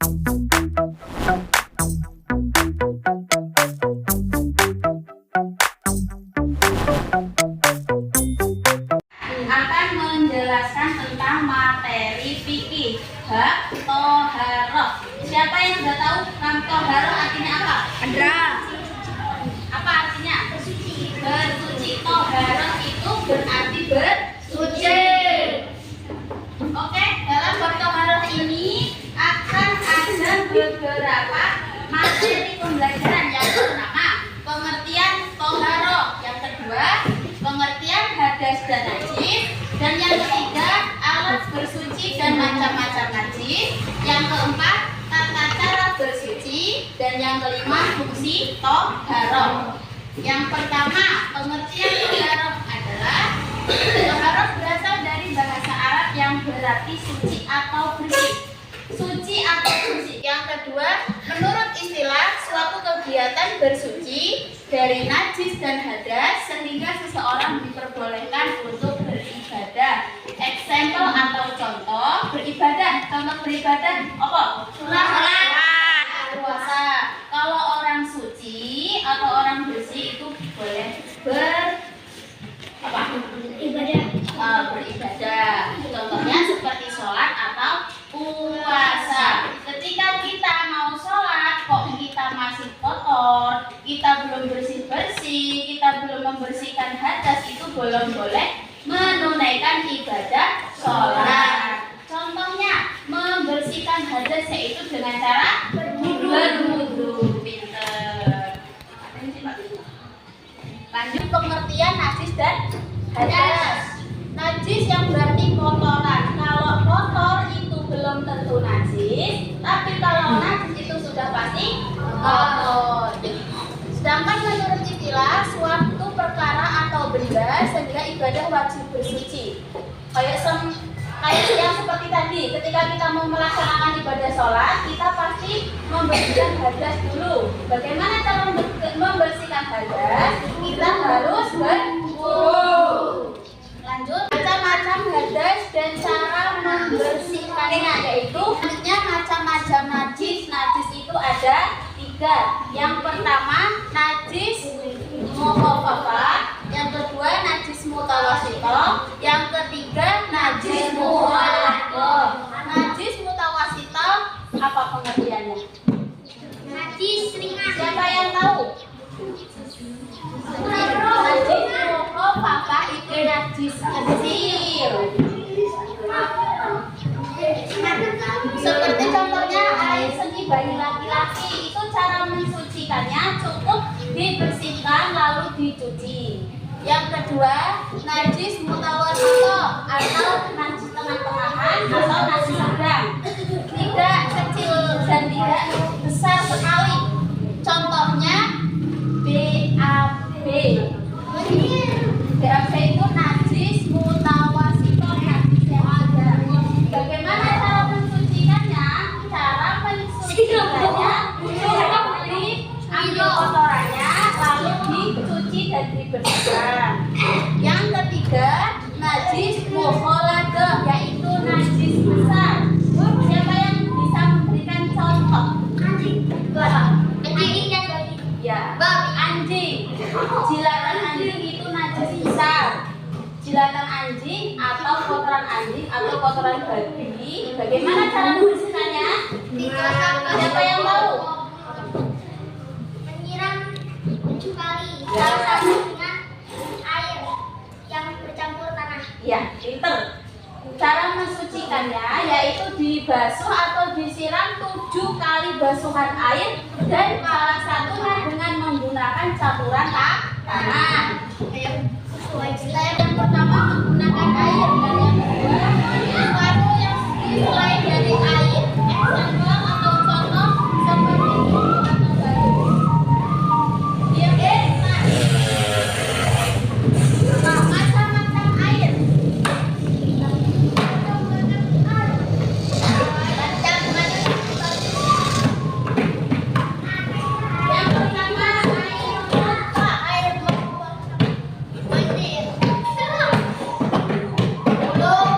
Akan menjelaskan tentang materi fikih bab toharoh. Siapa yang sudah tahu toharoh artinya apa? Andra. Apa artinya? Bersuci. Toharoh itu berarti bersuci. Oke, dalam bab toharoh ini akan ada beberapa materi pembelajaran. Yang pertama, pengertian toharoh. Yang kedua, pengertian hadas dan najis. Dan yang ketiga, alat bersuci dan macam-macam najis. Yang keempat, tata cara bersuci. Dan yang kelima, fungsi toharoh. Yang pertama, pengertian toharoh adalah toharoh berasal dari bahasa Arab yang berarti suci atau bersih. Suci atau bersih. Yang kedua, menurut istilah suatu kegiatan bersuci dari najis dan hadas sehingga seseorang diperbolehkan untuk beribadah. Eksempel atau contoh beribadah. Contoh beribadah apa? Sholat. Puasa. Kalau orang suci atau orang bersih itu boleh beribadah. Contohnya seperti sholat atau puasa. Ketika kita mau sholat kok kita masih kotor, kita belum bersih-bersih, kita belum membersihkan hadas, itu belum boleh menunaikan ibadah sholat. Contohnya membersihkan hadas yaitu dengan cara berwudu. Pinter. Lanjut pengertian najis dan hadas. Najis yang berarti kotoran. Kalau kotor itu belum tentu najis, tapi kalau najis itu sudah pasti kotor. Sedangkan menurut istilah suatu perkara atau benda sehingga ibadah wajib bersuci. Kayak yang seperti tadi, ketika kita mau melaksanakan ibadah sholat, kita pasti membersihkan hadas dulu. Bagaimana cara membersihkan hadas? Kita harus berwudu. Lanjut, macam-macam hadas dan cara membersihkannya, yaitu macam-macam najis. Najis itu ada 3. Yang pertama, najis mukhafafah. Yang kedua, najis mutawasithah. Yang ketiga, najis mughalladzah. Najis mutawasithah apa pengertiannya? Najis ringan. Siapa yang tahu? Najis mukhafafah itu najis kecil. Seperti contohnya air seni bayi laki-laki, itu cara mensucikannya cukup dibersihkan lalu dicuci. Yang kedua, najis mutawasithah atau najis tengah-tengahan atau najis sedang. Tidak kecil dan tidak besar sekali. Contohnya BAB. BAB itu najis mutawasithah, najis yang ada. Bagaimana cara mensucikannya? Cara mensucikannya diambil kotorannya lalu dicuci dan dibersihkan. Yang ketiga, najis mughalladzah, yaitu najis besar. Siapa yang bisa memberikan contoh? Anjing dan babi. Ya, anjing. Jilatan anjing itu najis besar. Jilatan anjing atau kotoran babi. Bagaimana cara membersihkannya? Siapa yang tahu? Menyiram 7 kali. Ya. Dengan air yang bercampur tanah. Ya, pinter. Cara mensucikannya yaitu dibasuh atau disiram 7 kali basuhan air dan salah satunya dengan menggunakan campuran tanah. Yang pertama menggunakan air dan yang kedua sesuatu yang selain dari air. Eksempel atau contoh seperti itu atau baju. Macam-macam air. Yang pertama air mandi. Belum.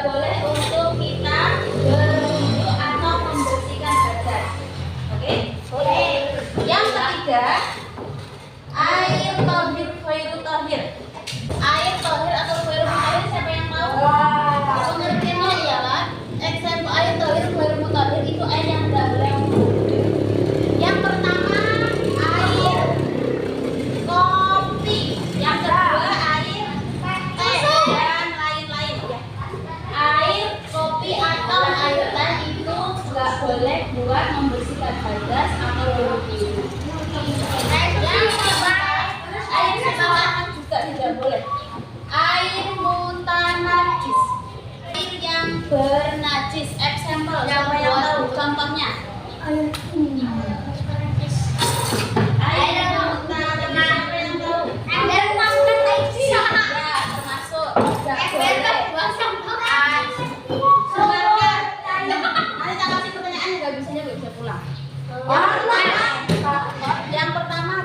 boleh untuk kita berwudu atau membersihkan badan. Oke? Boleh. Yang ketiga, air tohir khairu tohir. Air tohir atau khairu tohir siapa yang tahu? Pengertiannya ialah eksempel air tohir khairu tohir itu air yang tidak boleh wudu. Yang pertama, air kopi. Yang kedua, air teh dan lain-lain ya. Air kopi atau air teh itu nggak boleh buat membersihkan hadas atau berwudu. Yang keempat, air sembarangan juga tidak boleh. Air mutanajis, air yang bernajis. Eksempel, siapa yang tahu contohnya? Air mutanajis, siapa yang tahu? Ya, termasuk tidak boleh. Sebenarnya, nanti tak kasih pertanyaan nggak bisanya nggak bisa pulang. Yang pertama,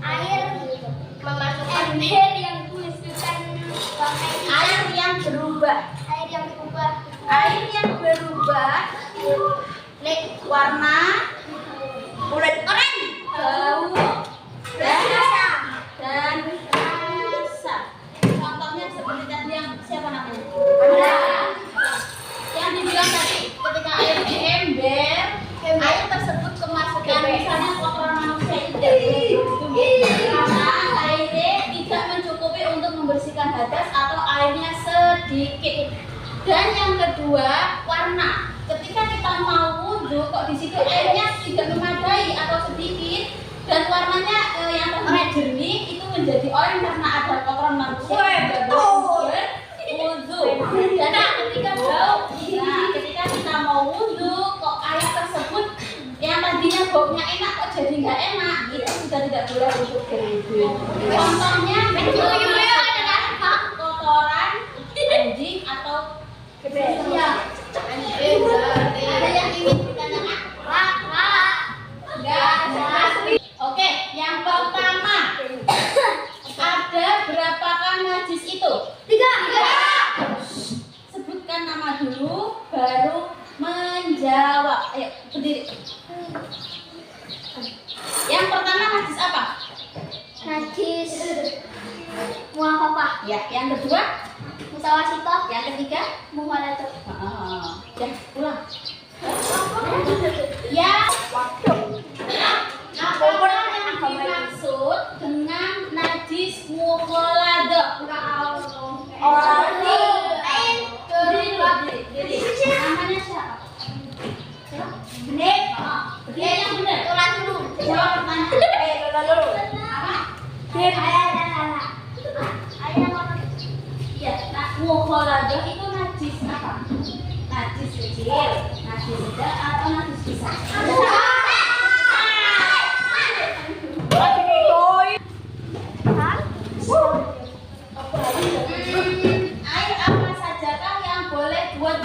Air memasukkan ember yang tulis tulisan air yang berubah. air yang berubah Air yang berubah warna, kulit oranye, bau, dan rasa. Contohnya seperti tadi yang siapa namanya? Yang dibilang tadi, ketika air di ember, air tersebut kemasukan misalnya kotoran manusia itu karena airnya tidak mencukupi untuk membersihkan hadas atau airnya sedikit. Dan yang kedua, warna. Ketika kita mau wudhu, kok di situ airnya tidak memadai atau sedikit dan warnanya yang tadinya jernih itu menjadi oranye karena ada kotoran manusia yang tidak boleh wudhu. Dan ketika bau, ketika kita mau wudhu, kok air tersebut yang tadinya baunya enak kok jadi nggak enak, itu sudah tidak boleh untuk berwudhu. Contohnya adalah kotoran anjing atau Ya. ada yang ingin ditanyakan? Enggak. Oke, yang pertama, ada berapakah najis itu? 3. Sebutkan nama dulu, baru menjawab. Ayo, berdiri. Yang pertama najis apa? Najis muhafafah, Ya, yang kedua, mutawasitoh, yang ketiga, muhaladah. ya, pulang. Ya, apa yang dimaksud dengan najis mukhaladah? Diri. Namanya siapa? Dia yang benar. Jawab pertanyaan. Apa? Iya, mukhaladah itu najis apa? Najis kecil, najis sedang, atau najis besar? Air apa sajakah yang boleh buat